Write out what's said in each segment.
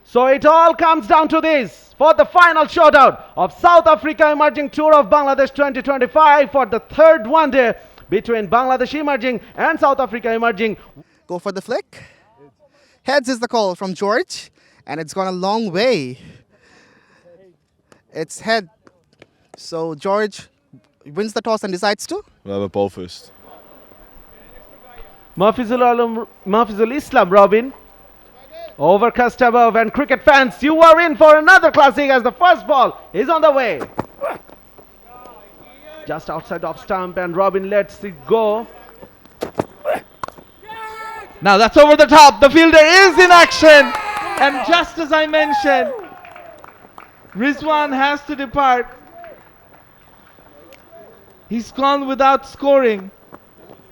So it all comes down to this for the final showdown of South Africa Emerging Tour of Bangladesh 2025 for the third one day between Bangladesh Emerging and South Africa Emerging. Go for the flick. Heads is the call from George, and it's gone a long way. It's head. So George wins the toss and decides to? We'll have a ball first. Mahfizul Islam Robin. Overcast above, and cricket fans, you are in for another classic as the first ball is on the way. Just outside off stump, and Robin lets it go. Now that's over the top. The fielder is in action. And just as I mentioned, Rizwan has to depart. He's gone without scoring.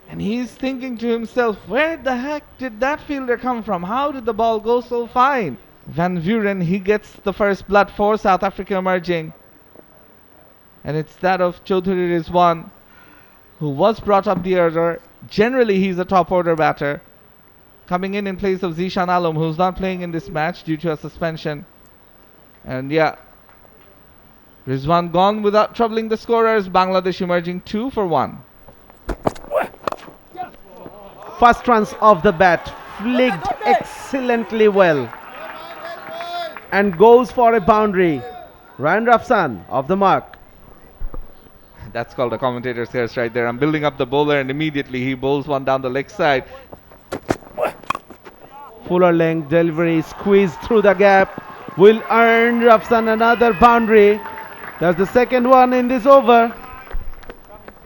And he's thinking to himself, where the heck did that fielder come from? How did the ball go so fine? Van Vuren, he gets the first blood for South Africa Emerging. And it's that of Chaudhary Rizwan, who was brought up the order. Generally, he's a top order batter. Coming in place of Zishan Alam, who's not playing in this match due to a suspension. And yeah, Rizwan gone without troubling the scorers. Bangladesh Emerging 2 for 1. First runs of the bat flicked excellently well and goes for a boundary. Ryan Rafsan off the mark. That's called a commentator's curse right there. I'm building up the bowler and immediately he bowls one down the leg side. Fuller length delivery squeezed through the gap will earn Rafsan another boundary. That's the second one in this over.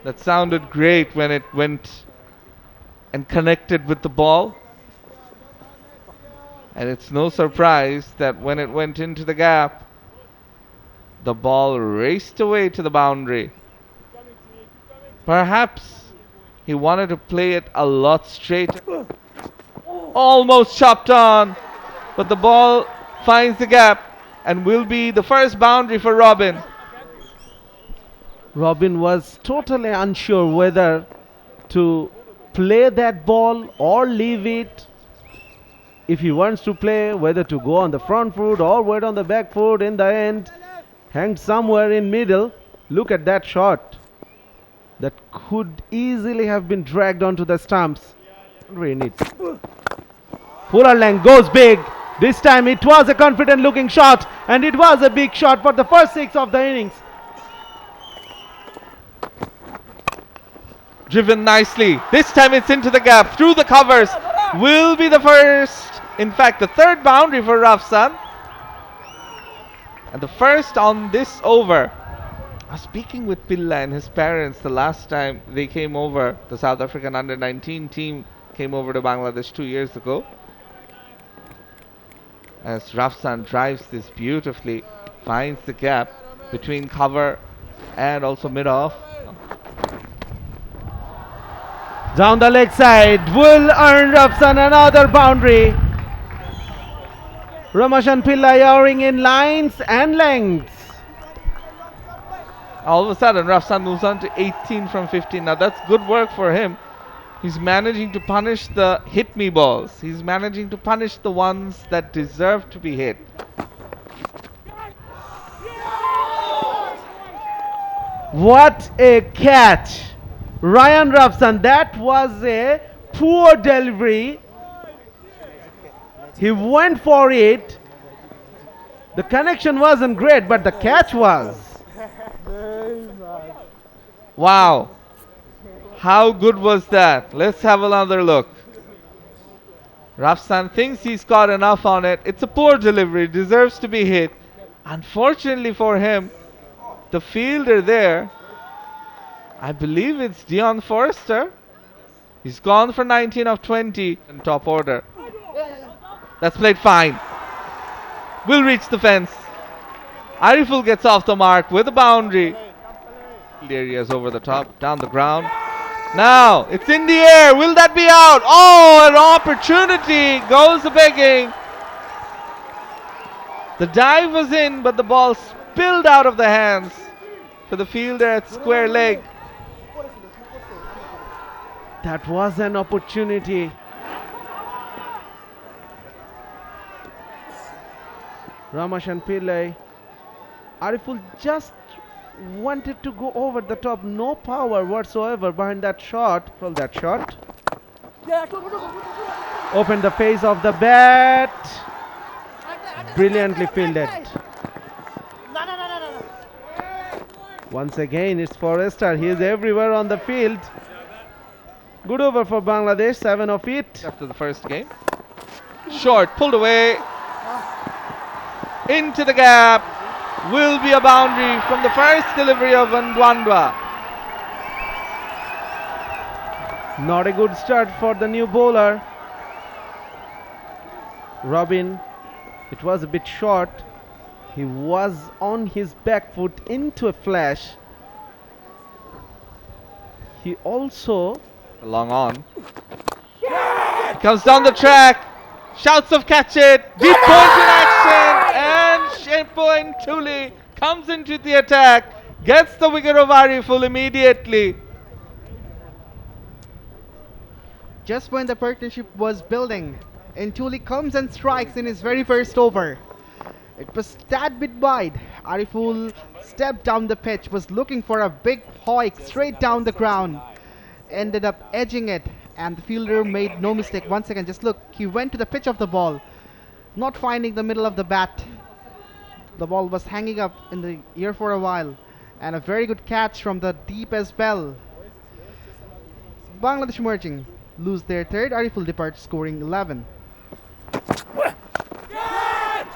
That sounded great when it went and connected with the ball. And it's no surprise that when it went into the gap, the ball raced away to the boundary. Perhaps he wanted to play it a lot straighter. Almost chopped on, but the ball finds the gap and will be the first boundary for Robin. Robin was totally unsure whether to play that ball or leave it. If he wants to play, whether to go on the front foot or wait on the back foot, in the end hanged somewhere in middle. Look at that shot that could easily have been dragged onto the stumps. Fuller length goes big. This time it was a confident looking shot, and it was a big shot for the first 6 of the innings. Driven nicely. This time it's into the gap, through the covers. Will be the first, in fact the third boundary for Rafsan. And the first on this over. I was speaking with Pilla and his parents the last time they came over. The South African under-19 team came over to Bangladesh 2 years ago. As Rafsan drives this beautifully, finds the gap between cover and also mid-off. Down the leg side will earn Rafsan another boundary. Ramashan Pillai yowering in lines and lengths. All of a sudden Rafsan moves on to 18 from 15. Now that's good work for him. He's managing to punish the hit me balls. He's managing to punish the ones that deserve to be hit. What a catch! Ryan Rafsan, that was a poor delivery. He went for it. The connection wasn't great, but the catch was. Wow. How good was that? Let's have another look. Rafsan thinks he's got enough on it. It's a poor delivery, deserves to be hit. Unfortunately for him, the fielder there, I believe it's Dion Forrester. He's gone for 19 of 20 in top order. That's played fine. Will reach the fence. Ariful gets off the mark with a boundary. Areas over the top, down the ground. Now it's in the air. Will that be out? Oh, an opportunity goes begging. The dive was in, but the ball spilled out of the hands for the fielder at square leg. That was an opportunity. Ramesh and Pillai. Ariful just wanted to go over the top. No power whatsoever behind that shot. Well, that shot. Opened the face of the bat. Brilliantly fielded. Once again, it's Forrester. He is everywhere on the field. Good over for Bangladesh. 7 of it. After the first game. Short, pulled away. Into the gap. Will be a boundary from the first delivery of Ndwandwa. Not a good start for the new bowler. Robin, it was a bit short. He was on his back foot into a flash. He also Long on. Comes down the track. Shouts of catch it. Deep point in action. And Shempo Ntuli comes into the attack. Gets the wicket of Ariful immediately. Just when the partnership was building, Ntuli comes and strikes in his very first over. It was tad bit wide. Ariful stepped down the pitch, was looking for a big hoik straight down the ground. Ended up edging it, and the fielder made no mistake. Once again, just look, he went to the pitch of the ball, not finding the middle of the bat. The ball was hanging up in the air for a while, and a very good catch from the deep as well. Bangladesh merging, lose their third. Ariful departs scoring 11.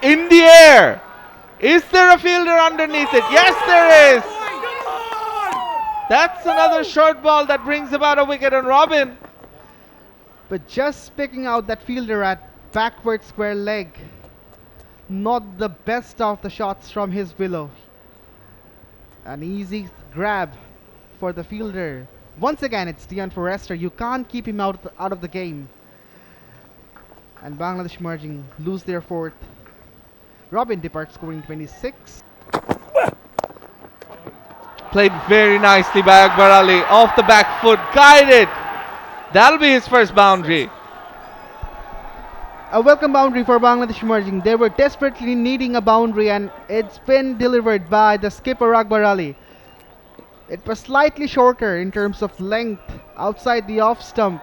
In the air. Is there a fielder underneath it? Yes, there is. That's another short ball that brings about a wicket on Robin. But just picking out that fielder at backward square leg. Not the best of the shots from his below. An easy grab for the fielder. Once again, it's Dion Forrester. You can't keep him out of the game. And Bangladesh merging, lose their fourth. Robin departs scoring 26. Played very nicely by Akbar Ali. Off the back foot, guided. That'll be his first boundary. A welcome boundary for Bangladesh merging. They were desperately needing a boundary, and it's been delivered by the skipper Akbar Ali. It was slightly shorter in terms of length outside the off stump,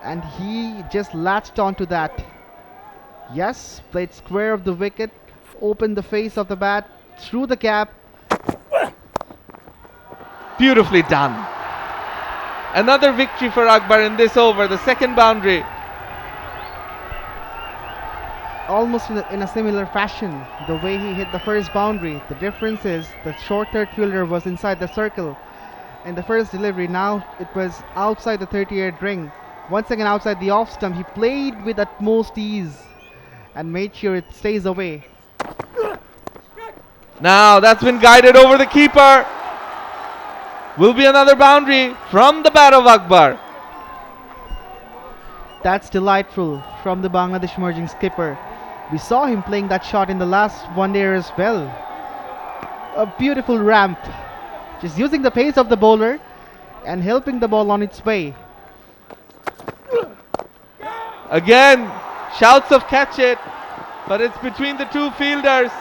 and he just latched onto that. Yes, played square of the wicket, opened the face of the bat, through the gap. Beautifully done. Another victory for Akbar in this over, the second boundary. Almost in a similar fashion, the way he hit the first boundary. The difference is the short third fielder was inside the circle. In the first delivery, now it was outside the 30-yard ring. Once again outside the off stump, he played with utmost ease and made sure it stays away. Now that's been guided over the keeper. Will be another boundary from the bat of Akbar. That's delightful from the Bangladesh merging skipper. We saw him playing that shot in the last one day as well. A beautiful ramp. Just using the pace of the bowler and helping the ball on its way. Again, shouts of catch it, but it's between the two fielders.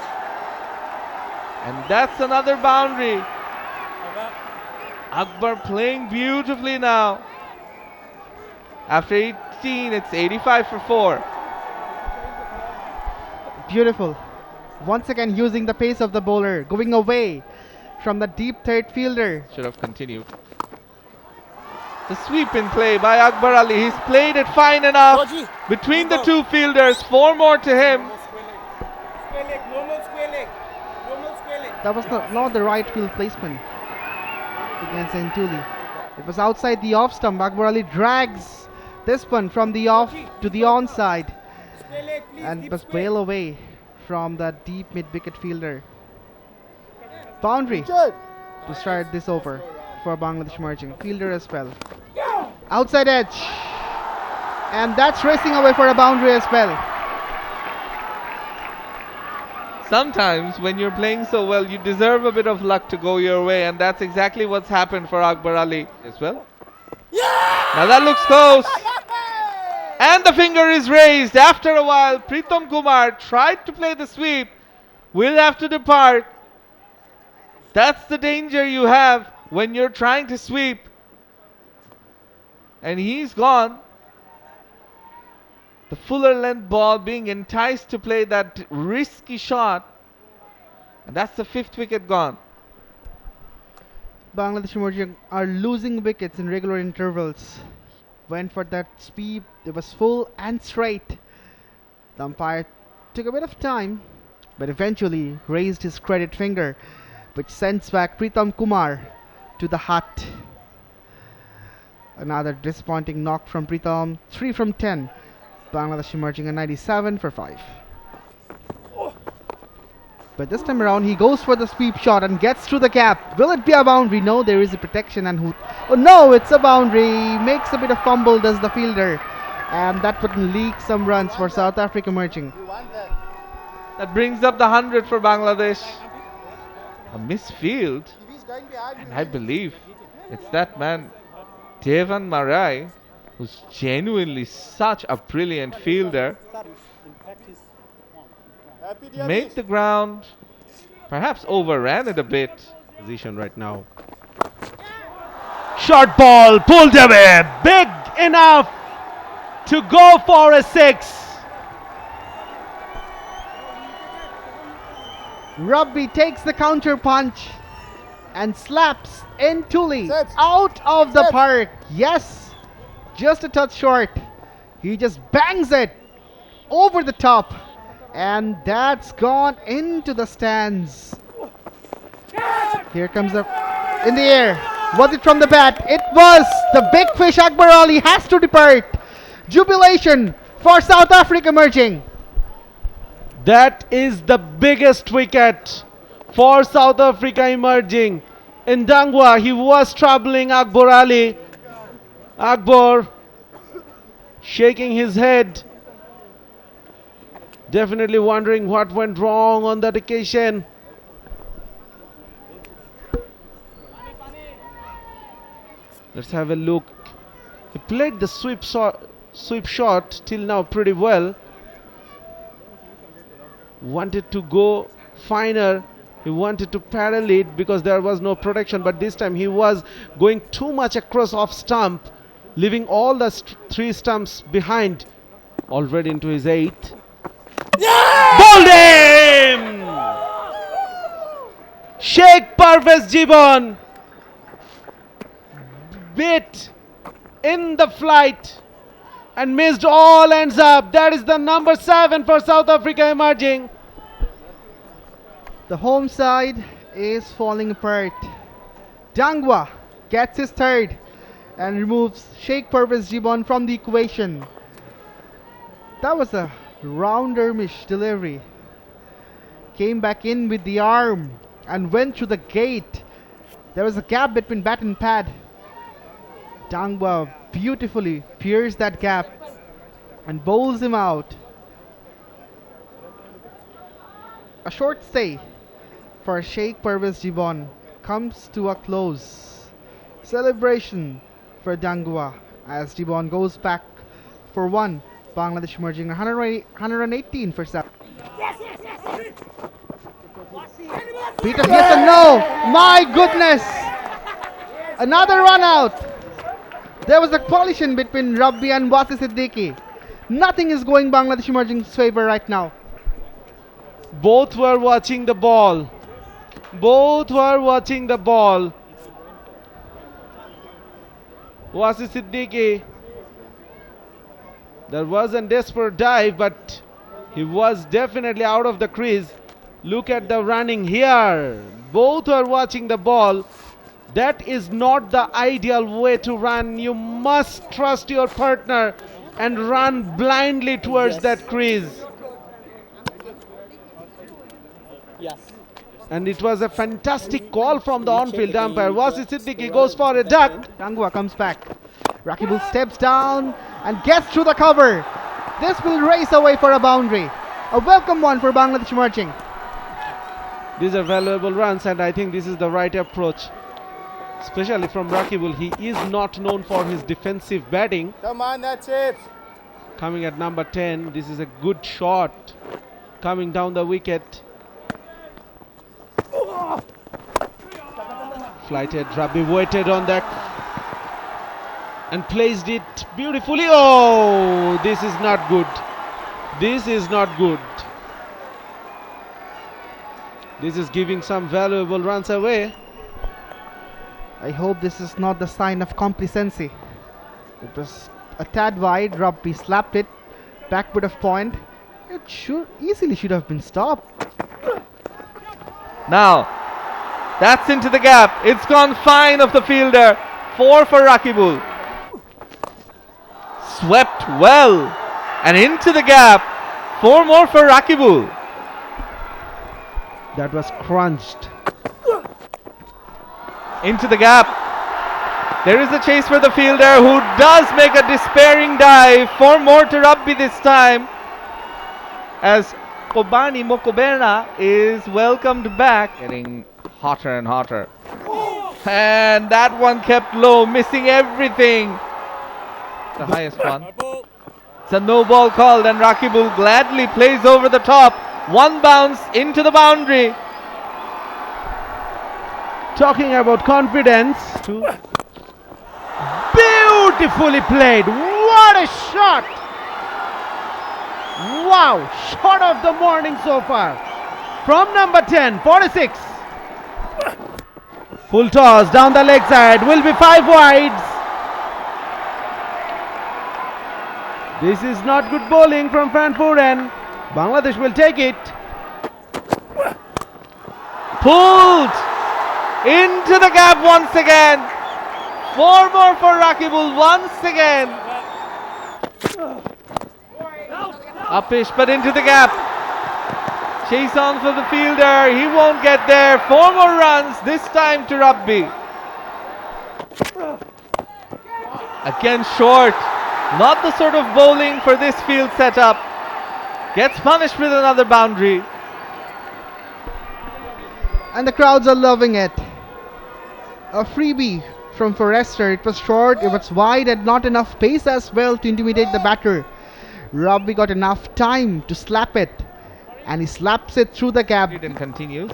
And that's another boundary. Akbar playing beautifully now. After 18, it's 85 for 4. Beautiful. Once again using the pace of the bowler, going away from the deep third fielder. Should have continued. The sweep in play by Akbar Ali. He's played it fine enough. Between the two fielders, 4 more to him. That was not the right field placement against Ntuli. It was outside the off stump. Akbar Ali drags this one from the off to the onside and was well away from the deep mid-wicket fielder. Boundary to start this over for Bangladesh merging. Fielder as well. Outside edge. And that's racing away for a boundary as well. Sometimes when you're playing so well, you deserve a bit of luck to go your way, and that's exactly what's happened for Akbar Ali as well. Now that looks close. And the finger is raised. After a while, Pritam Kumar tried to play the sweep, will have to depart. That's the danger you have when you're trying to sweep. And he's gone. The fuller length ball being enticed to play that risky shot. And that's the 5th wicket gone. Bangladesh Emerging are losing wickets in regular intervals. Went for that sweep. It was full and straight. The umpire took a bit of time, but eventually raised his credit finger, which sends back Pritam Kumar to the hut. Another disappointing knock from Pritam. 3 from 10. Bangladesh emerging at 97 for 5. But this time around, he goes for the sweep shot and gets through the gap. Will it be a boundary? No, there is a protection and oh no, it's a boundary. Makes a bit of fumble, does the fielder. And that would leak some runs for South Africa emerging. That brings up the 100 for Bangladesh. A misfield. And I believe it's that man, Devan Marai, who's genuinely such a brilliant fielder. Made the ground, perhaps overran it a bit. Position right now. Short ball pulled away. Big enough to go for a 6. Rabi takes the counter punch and slaps Ntuli out of the park. Yes, just a touch short. He just bangs it over the top, and that's gone into the stands. Here comes the in the air. Was it from the bat? It was. The big fish Akbar Ali has to depart. Jubilation for South Africa emerging. That is the biggest wicket for South Africa emerging. In Dangwa, he was troubling Akbar Ali. Akbar shaking his head, definitely wondering what went wrong on that occasion. Let's have a look. He played the sweep shot till now pretty well. Wanted to go finer. He wanted to parallel it because there was no protection, but this time he was going too much across off stump, leaving all the 3 stumps behind. Already into his 8th. Bowled him! Sheikh Parvez Jibon bit in the flight and missed all ends up. That is the number 7 for South Africa emerging. The home side is falling apart. Dangwa gets his 3rd and removes Sheikh Parvez Jibon from the equation. That was a roundermish delivery. Came back in with the arm and went through the gate. There was a gap between bat and pad. Dangwa beautifully pierced that gap and bowls him out. A short stay for Sheikh Parvez Jibon comes to a close. Celebration for Dangwa as Jibon goes back for 1. Bangladesh emerging 118 for 7. Beat up, yes and no! My goodness! Another run out! There was a collision between Rabi and Wasi Siddiqui. Nothing is going Bangladesh emerging's favor right now. Both were watching the ball. Both were watching the ball. Wasi Siddiqui, there was a desperate dive, but he was definitely out of the crease. Look at the running here. Both were watching the ball. That is not the ideal way to run. You must trust your partner and run blindly towards that crease. Yes. And it was a fantastic call from the on-field umpire. Wasi Siddiqui goes for a duck. Dangwa comes back. Rakibul steps down and gets through the cover. This will race away for a boundary. A welcome one for Bangladesh emerging. These are valuable runs, and I think this is the right approach. Especially from Rakibul. He is not known for his defensive batting. Come on, that's it. Coming at number 10. This is a good shot. Coming down the wicket. Flighted, Rabi waited on that and placed it beautifully. Oh, this is not good. This is not good. This is giving some valuable runs away. I hope this is not the sign of complacency. It was a tad wide. Rabi slapped it. Backward of point. It easily should have been stopped. Now, that's into the gap. It's gone fine of the fielder. 4 for Rakibul. Swept well. And into the gap. 4 more for Rakibul. That was crunched. Into the gap. There is a chase for the fielder who does make a despairing dive. 4 more to Rabi this time. As Kobani Mokobena is welcomed back. Getting hotter and hotter. And that one kept low, missing everything. The highest one. It's a no ball called and Rakibul gladly plays over the top. 1 bounce into the boundary. Talking about confidence. Beautifully played. What a shot! Wow, shot of the morning so far. From number 10, 46. Full toss down the leg side. Will be 5 wides. This is not good bowling from Frankfurt and Bangladesh will take it. Pulled into the gap once again. 4 more for Rakibul once again. Upish but into the gap. Chase on for the fielder. He won't get there. 4 more runs, this time to Rabi. Again short. Not the sort of bowling for this field setup. Gets punished with another boundary. And the crowds are loving it. A freebie from Forrester. It was short, it was wide and not enough pace as well to intimidate the batter. Rabi got enough time to slap it. And he slaps it through the gap. Heerden continues.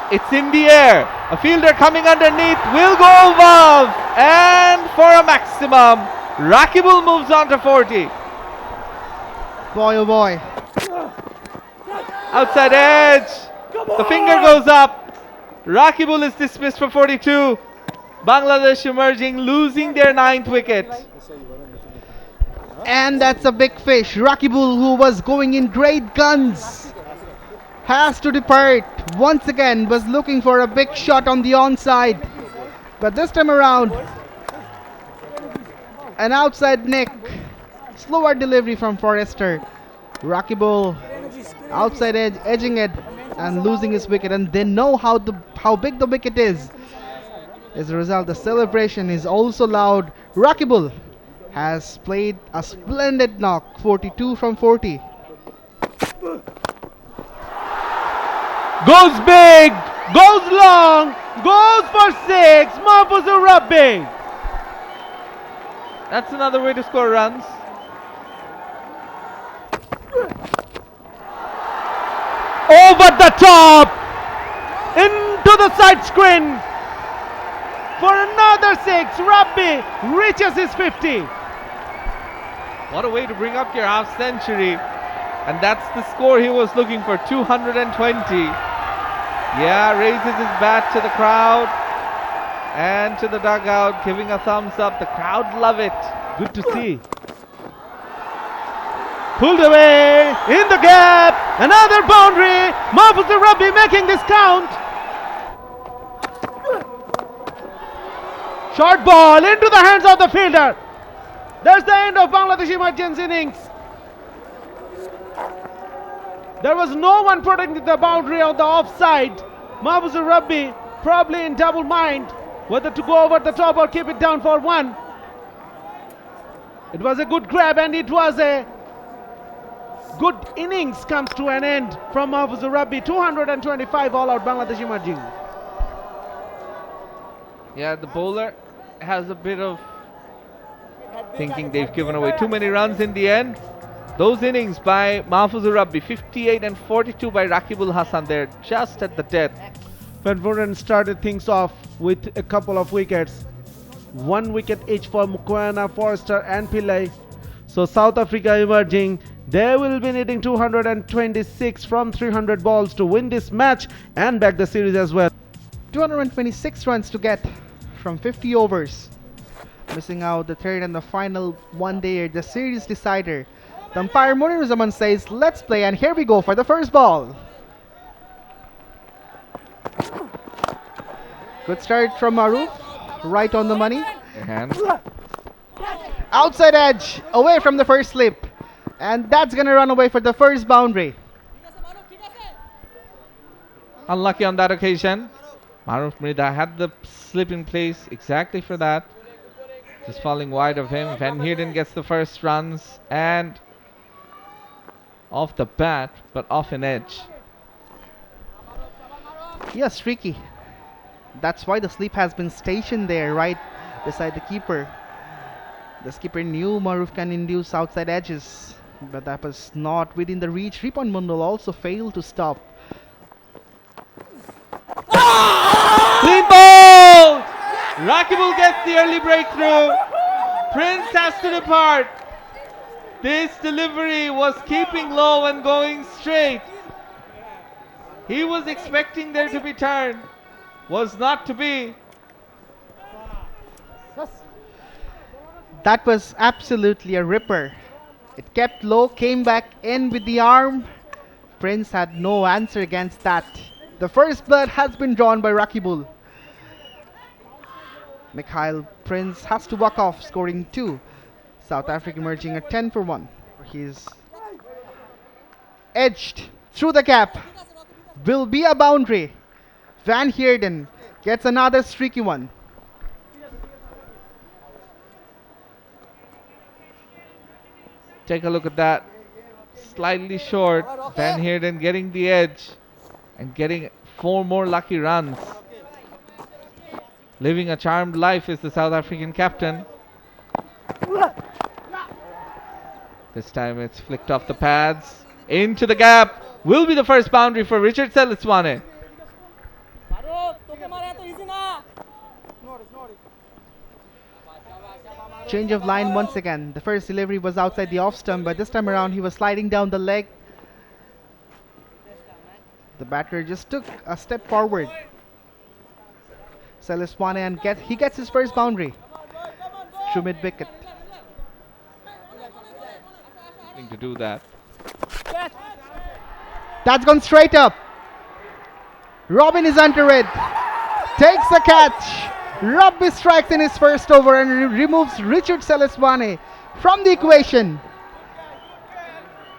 It's in the air. A fielder coming underneath will go above. And for a maximum. Rakibul moves on to 40. Boy oh boy. Outside edge. The finger goes up. Rakibul is dismissed for 42. Bangladesh emerging, losing their 9th wicket. And that's a big fish. Rakibul, who was going in great guns, has to depart. Once again was looking for a big shot on the onside. But this time around, an outside nick. Slower delivery from Forrester. Rakibul outside edge, edging it and losing his wicket. And they know how big the wicket is. As a result, the celebration is also loud. Rakibul has played a splendid knock. 42 from 40. Goes big, goes long, goes for 6. Mahfuzur Rabi. That's another way to score runs. Over the top, into the side screen for another 6. Rabi reaches his 50. What a way to bring up your half century. And that's the score he was looking for, 220. Yeah, raises his bat to the crowd and to the dugout, giving a thumbs up. The crowd love it. Good to see. Pulled away, in the gap, another boundary. Mahfuzur Rabi making this count. Short ball into the hands of the fielder. That's the end of Bangladesh emergency innings. There was no one protecting the boundary on the offside. Mahfuzur Rabi probably in double mind whether to go over the top or keep it down for 1. It was a good grab and it was a good innings comes to an end from Mahfuzur Rabi. 225 all out, Bangladesh emerging. Yeah, the bowler has a bit of thinking they've given away too many runs in the end. Those innings by Mahfuzur Rabi, 58 and 42 by Rakibul Hasan, they're just at the death. Van Vuren started things off with a couple of wickets. 1 wicket each for Mokoena, Forrester and Pillai. So South Africa emerging. They will be needing 226 from 300 balls to win this match and back the series as well. 226 runs to get from 50 overs. Missing out the third and the final one day, the series decider. The umpire Moniruzaman says, let's play, and here we go for the first ball. Good start from Maruf, right on the money. Hands. Outside edge, away from the first slip. And that's gonna run away for the first boundary. Unlucky on that occasion. Maruf Mrida had the slip in place exactly for that. Just falling wide of him. Van Heerden gets the first runs and off the bat, but off an edge. Yes, streaky. That's why the slip has been stationed there, right beside the keeper. The skipper knew Maruf can induce outside edges, but that was not within the reach. Ripon Mundal also failed to stop. Clean ball! Rakibul gets the early breakthrough. Prince has to depart. This delivery was keeping low and going straight. He was expecting there to be turn. Was not to be. That was absolutely a ripper. It kept low, came back in with the arm. Prince had no answer against that. The first blood has been drawn by Rakibul. Mikhail Prince has to walk off, scoring 2. South Africa emerging at 10 for 1. He's edged through the gap. Will be a boundary. Van Heerden gets another streaky one. Take a look at that. Slightly short. Van Heerden getting the edge and getting 4 more lucky runs. Living a charmed life is the South African captain. This time it's flicked off the pads. Into the gap. Will be the first boundary for Richard Selitswane. Change of line once again. The first delivery was outside the off stump, but this time around he was sliding down the leg. The batter just took a step forward. Selitswane and he gets his first boundary. Through mid wicket. To do that. That's gone straight up. Robin is under it. Takes the catch. Rabi strikes in his first over and removes Richard Selitswane from the equation.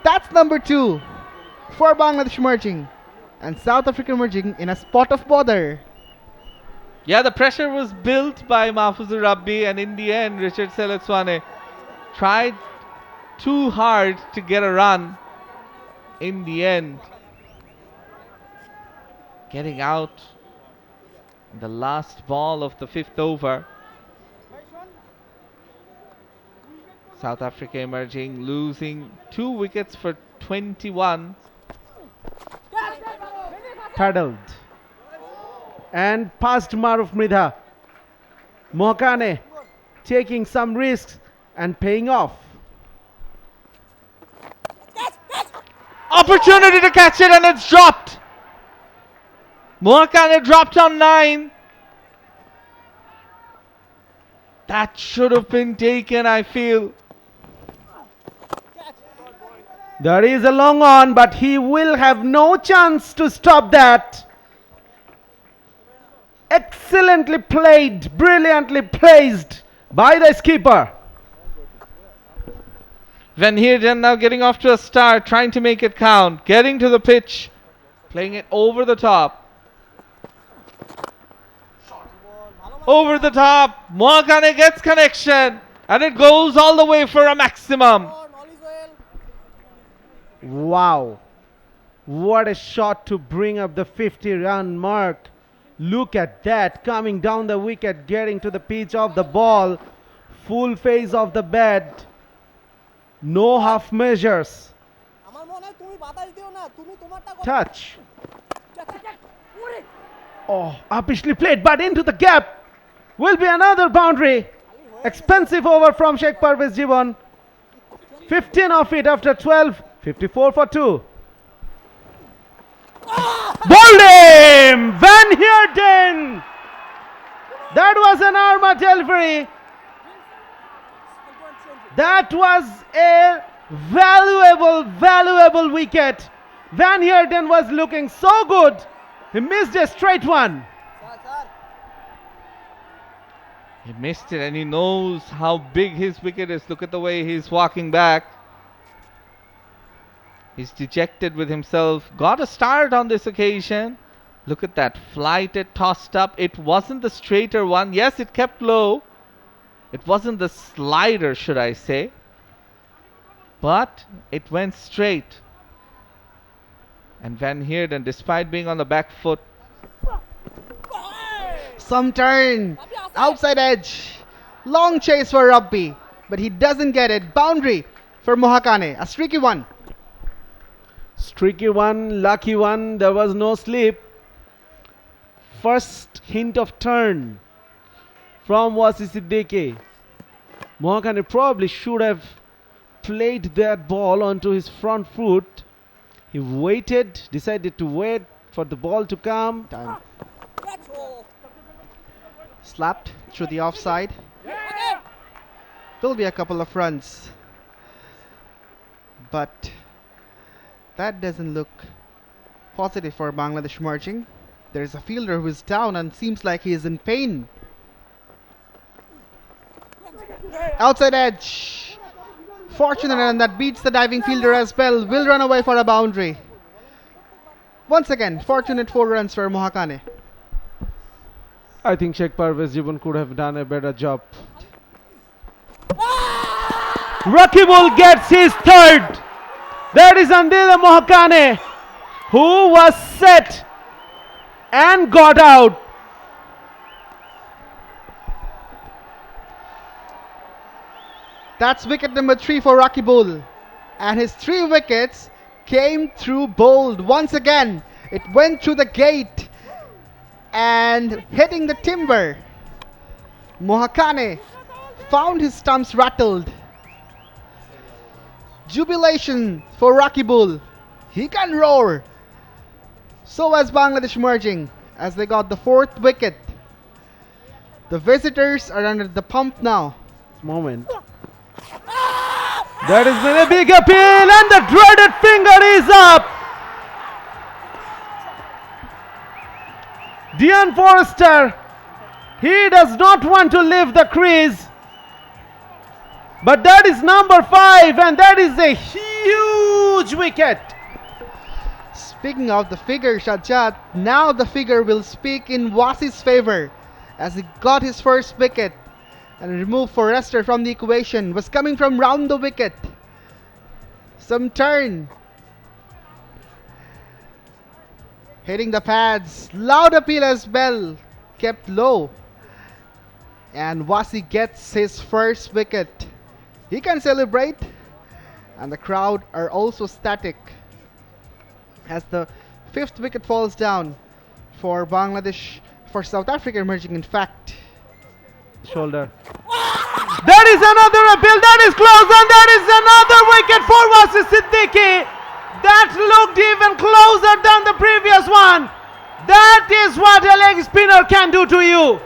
That's number 2 for Bangladesh emerging. And South Africa emerging in a spot of bother. Yeah, the pressure was built by Mahfuzur Rabbi, and in the end, Richard Selitswane tried too hard to get a run. In the end, getting out in the last ball of the 5th over. South Africa emerging, losing 2 wickets for 21. Paddled and past Maruf Mrida. Mohakane taking some risks and paying off. Opportunity to catch it, and it's dropped. Mohakane dropped on 9. That should have been taken, I feel. There is a long on, but he will have no chance to stop that. Excellently played, brilliantly placed by the skipper. Van Heerden now getting off to a start, trying to make it count, getting to the pitch, playing it over the top. Over the top, Mohakane gets connection, and it goes all the way for a maximum. Wow. What a shot to bring up the 50-run mark. Look at that, coming down the wicket, getting to the pitch of the ball. Full phase of the bat. No half measures. Touch. Oh, uppishly played, but into the gap. Will be another boundary. Expensive over from Sheikh Parvez Jivan. 15 of it after 12. 54 for 2. Bowled him! Van Heerden! That was an armor delivery. That was a valuable wicket. Van Heerden was looking so good. He missed a straight one. He missed it and he knows how big his wicket is. Look at the way he's walking back. He's dejected with himself. Got a start on this occasion. Look at that flight it tossed up. It wasn't the straighter one. Yes, it kept low. It wasn't the slider, should I say. But it went straight. And Van Heerden, despite being on the back foot, Some turn. Outside edge. Long chase for Rabi. But he doesn't get it. Boundary for Mohakane. A streaky one. Streaky one, lucky one. There was no slip. First hint of turn from Wasi Siddiqui. Mohakane probably should have played that ball onto his front foot. He waited, decided to wait for the ball to come. Time. Slapped through the offside. Will be a couple of runs. But that doesn't look positive for Bangladesh merging. There is a fielder who is down and seems like he is in pain. Outside edge. Fortunate, and that beats the diving fielder as well. Will run away for a boundary. Once again, fortunate 4 runs for Mohakane. I think Sheikh Parvez Jivan could have done a better job. Rakibul gets his third. That is Andila Mohakane, who was set and got out. That's wicket number 3 for Rakibul. And his 3 wickets came through bowled. Once again, it went through the gate and hitting the timber. Mohakane found his stumps rattled. Jubilation for Rakibul. He can roar. So as Bangladesh merging as they got the 4th wicket. The visitors are under the pump now. Moment. That has been a big appeal, and the dreaded finger is up. Dion Forrester, he does not want to leave the crease. But that is number 5, and that is a huge wicket. Speaking of the figure, Shajat, now the figure will speak in Wasi's favor as he got his first wicket and removed Forrester from the equation. Was coming from round the wicket. Some turn. Hitting the pads. Loud appeal as well. Kept low. And Wasi gets his first wicket. He can celebrate. And the crowd are also static as the 5th wicket falls down for Bangladesh, for South Africa emerging in fact. Shoulder. That is another appeal. That is close, and that is another wicket for Wasi Siddiqui. That looked even closer than the previous one. That is what a leg spinner can do to you.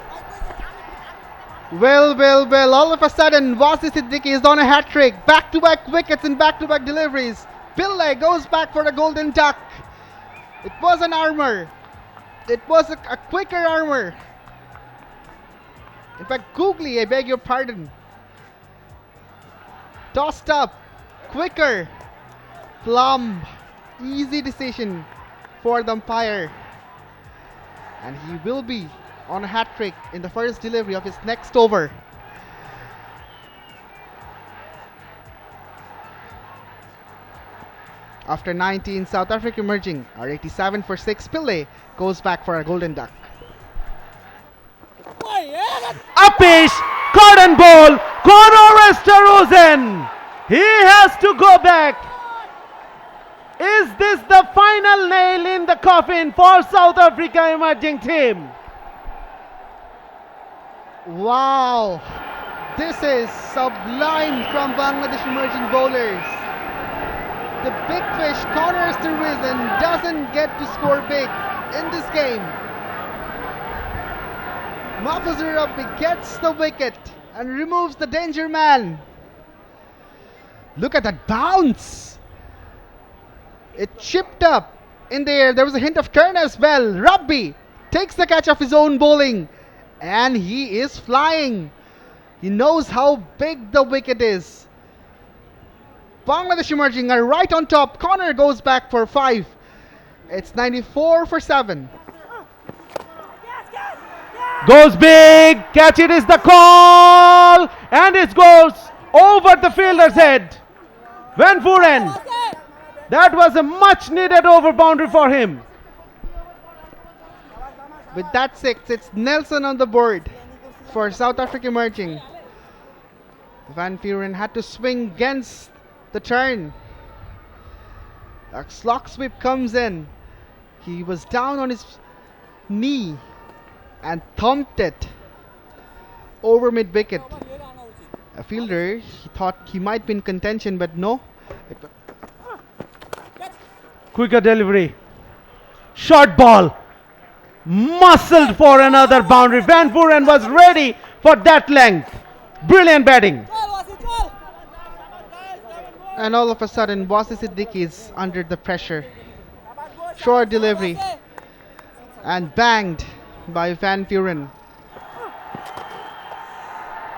Well, all of a sudden, Wasi Siddiqui is on a hat-trick. Back-to-back wickets and back-to-back deliveries. Pillai goes back for a golden duck. It was an armour. It was a quicker armour. In fact, googly, I beg your pardon. Tossed up. Quicker. Plumb. Easy decision for the umpire. And he will be on a hat-trick in the first delivery of his next over. After 19, South Africa emerging are 87 for 6. Pillai goes back for a golden duck. Upish, cotton ball, Conor Westerhuizen. He has to go back. Is this the final nail in the coffin for South Africa emerging team. Wow! This is sublime from Bangladesh emerging bowlers. The big fish corners the reason, doesn't get to score big in this game. Rabi gets the wicket and removes the danger man. Look at that bounce. It chipped up in the air. There was a hint of turn as well. Rabi takes the catch of his own bowling and he is flying. He knows how big the wicket is. Bangladesh emerging are right on top. Corner goes back for 5. It's 94 for 7. Goes big, catch it is the call, and it goes over the fielder's head. Van Vuren, that was a much needed over boundary for him. With that 6, it's Nelson on the board for South Africa emerging. Van Vuren had to swing against the turn. A slog sweep comes in. He was down on his knee and thumped it over mid wicket. A fielder, he thought he might be in contention, but no. Quicker delivery. Short ball. Muscled for another boundary. Van Vuren was ready for that length. Brilliant batting. And all of a sudden, Wasi Siddiqui is under the pressure. Short delivery. And banged by Van Vuren.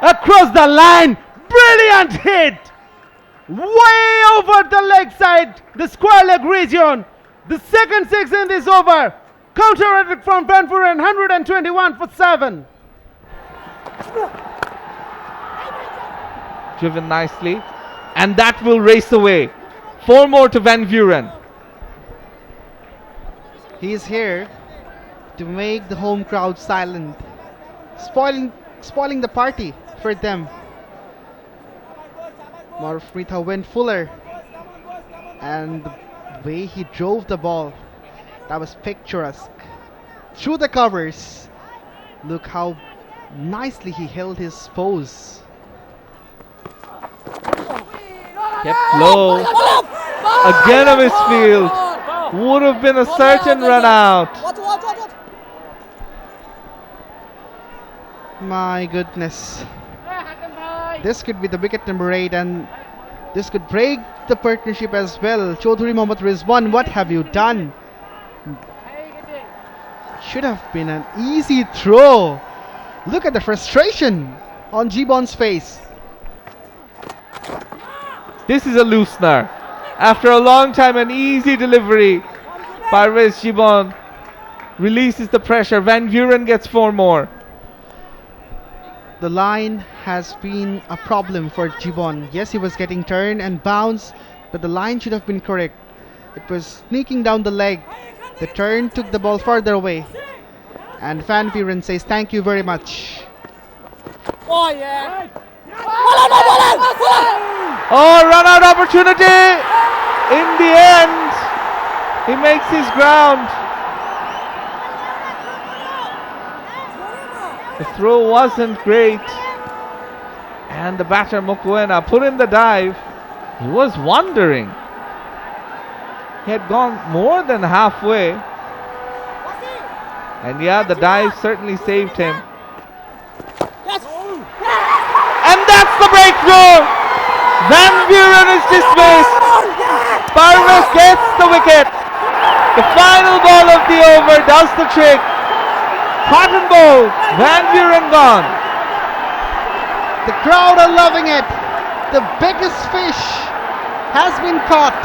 Across the line. Brilliant hit. Way over the leg side. The square leg region. The second 6 in this over. Counterattack from Van Vuren. 121 for 7. Driven nicely. And that will race away. 4 more to Van Vuren. He is here to make the home crowd silent, spoiling the party for them. Marfrita went fuller, and the way he drove the ball, that was picturesque. Through the covers, look how nicely he held his pose. Kept low. Again a misfield. Would have been a certain run out. My goodness. This could be the wicket number 8 and this could break the partnership as well. Chaudhary Mohammad Rizwan, what have you done? Should have been an easy throw. Look at the frustration on Jibon's face. This is a loosener. After a long time, an easy delivery. Parvez Jibon releases the pressure. Van Vuren gets 4 more. The line has been a problem for Jibon. Yes, he was getting turn and bounce, but the line should have been correct. It was sneaking down the leg. The turn took the ball further away. And Van Vuren says thank you very much. Oh yeah. Oh, run out opportunity. In the end, he makes his ground. The throw wasn't great. And the batter Mokoena put in the dive. He was wondering. He had gone more than halfway. And yeah, the dive certainly saved him. And that's the breakthrough! Van Vuren is dismissed. Parvez gets the wicket. The final ball of the over does the trick. Hot and bold. Van Vuren gone. The crowd are loving it. The biggest fish has been caught.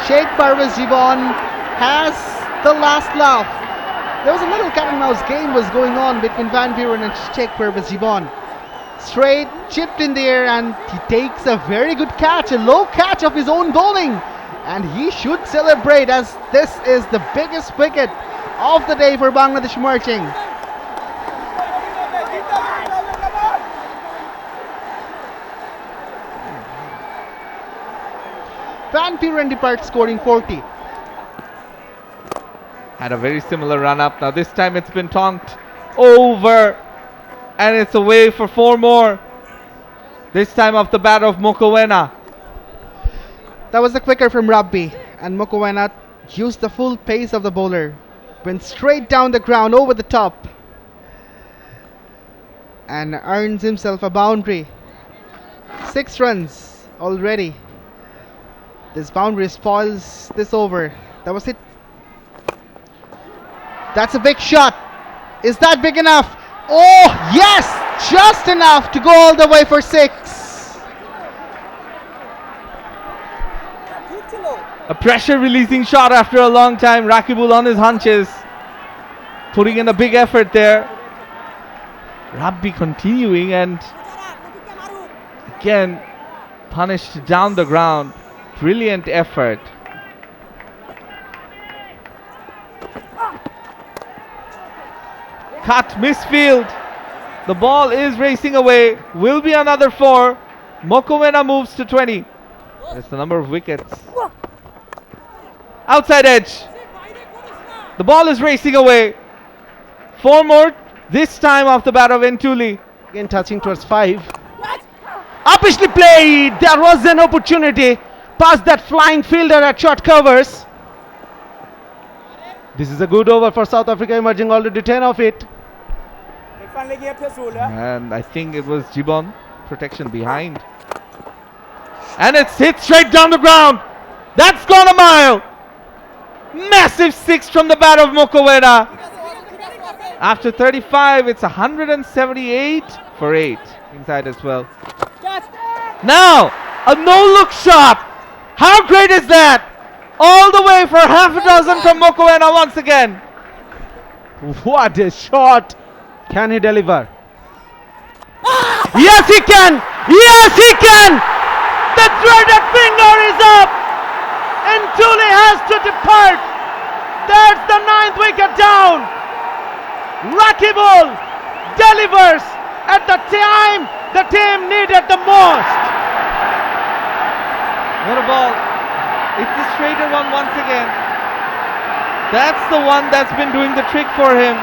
Sheikh Parvez Jibon has the last laugh. There was a little cat and mouse game was going on between Van Vuren and Sheikh Parvez Jibon. Straight, chipped in the air, and he takes a very good catch, a low catch of his own bowling. And he should celebrate as this is the biggest wicket of the day for Bangladesh emerging. Van Vuren departs scoring 40. Had a very similar run up. Now this time it's been tonked over. And it's away for 4 more. This time off the bat of Mokoena. That was the quicker from Rabi, and Mokoena used the full pace of the bowler. Went straight down the ground over the top and earns himself a boundary. 6 runs already. This boundary spoils this over. That was it. That's a big shot. Is that big enough? Oh, yes! Just enough to go all the way for 6. A pressure releasing shot after a long time. Rakibul on his hunches. Putting in a big effort there. Rabi continuing and again punished down the ground. Brilliant effort. Cut, misfield. The ball is racing away. Will be another 4. Mokoena moves to 20. That's the number of wickets. Outside edge. The ball is racing away. 4 more. This time off the bat of Ntuli. Again touching towards 5. Uppishly played. There was an opportunity. Past that flying fielder at short covers. This is a good over for South Africa, emerging already 10 of it. And I think it was Gibbon. Protection behind. And it's hit straight down the ground. That's gone a mile. Massive 6 from the bat of Mokoena. After 35, it's 178 for 8. Inside as well. Now, a no-look shot. How great is that? All the way for half a dozen from Mokoena once again. What a shot. Can he deliver? Yes, he can. Yes, he can. The threaded finger is up. And Ntuli has to depart. That's the 9th wicket down. Rakibul delivers at the time the team needed the most. What a ball. It's the straighter one once again. That's the one that's been doing the trick for him.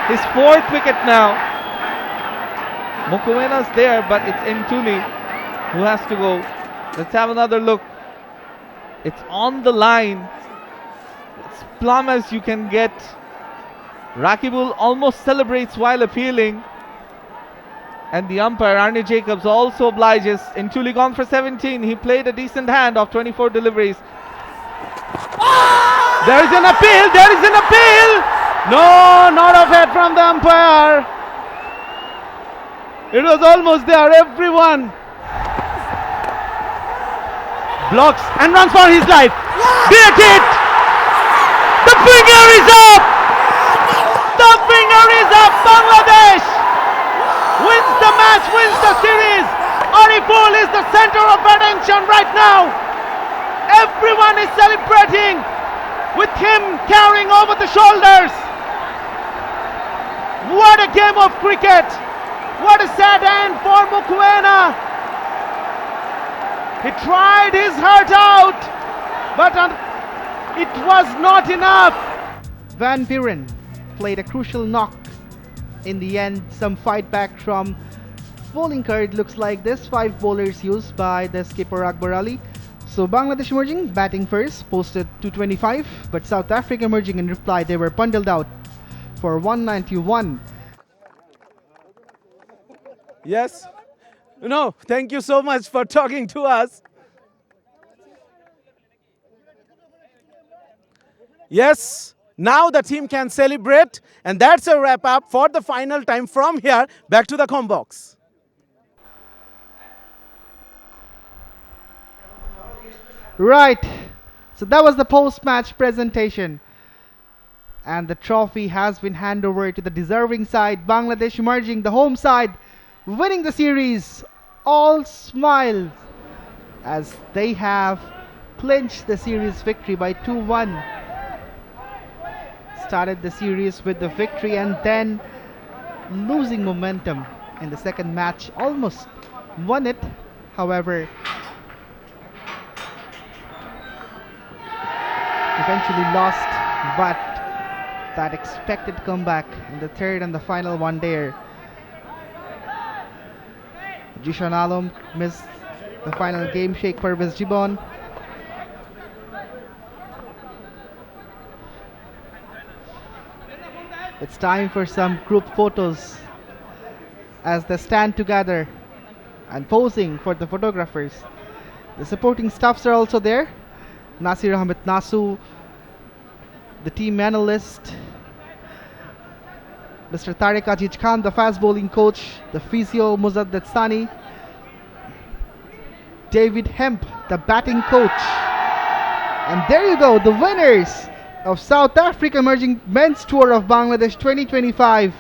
His 4th wicket now. Mokoena's there, but it's Ntuli who has to go. Let's have another look. It's on the line. It's plumb as you can get. Rakibul almost celebrates while appealing. And the umpire, Arne Jacobs, also obliges. Ntuli gone for 17. He played a decent hand of 24 deliveries. There is an appeal. There is an appeal. No, not a head from the umpire. It was almost there. Everyone blocks and runs for his life. Get it. The finger is up. The finger is up. Bangladesh wins the match, wins the series. Ariful is the center of attention right now. Everyone is celebrating with him carrying over the shoulders. What a game of cricket. What a sad end for Mokoena. He tried his heart out, but it was not enough. Van Buren played a crucial knock. In the end, some fight back from bowling card looks like this. 5 bowlers used by the skipper Akbar Ali. So Bangladesh emerging, batting first, posted 225, but South Africa emerging in reply, they were bundled out for 191. Yes. No, thank you so much for talking to us. Yes, now the team can celebrate, and that's a wrap up for the final time. From here, back to the com box. Right, so that was the post-match presentation. And the trophy has been handed over to the deserving side. Bangladesh emerging, the home side, winning the series. All smiles as they have clinched the series victory by 2-1. Started the series with the victory and then losing momentum in the second match. Almost won it, however, eventually lost, but that expected comeback in the third and the final one-dayer. Jishan Alam missed the final game. Sheikh Parvez Jibon. It's time for some group photos as they stand together and posing for the photographers. The supporting staffs are also there. Nasir Ahmed Nasu, the team analyst, Mr. Tariq Ajij Khan, the fast bowling coach, the physio Muzaddad Sani, David Hemp, the batting coach. And there you go, the winners of South Africa Emerging Men's Tour of Bangladesh 2025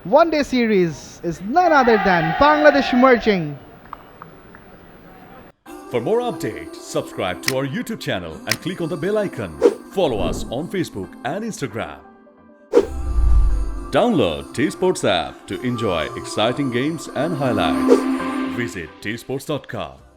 one-day series is none other than Bangladesh Emerging. For more updates, subscribe to our YouTube channel and click on the bell icon. Follow us on Facebook and Instagram. Download T Sports app to enjoy exciting games and highlights. Visit tsports.com.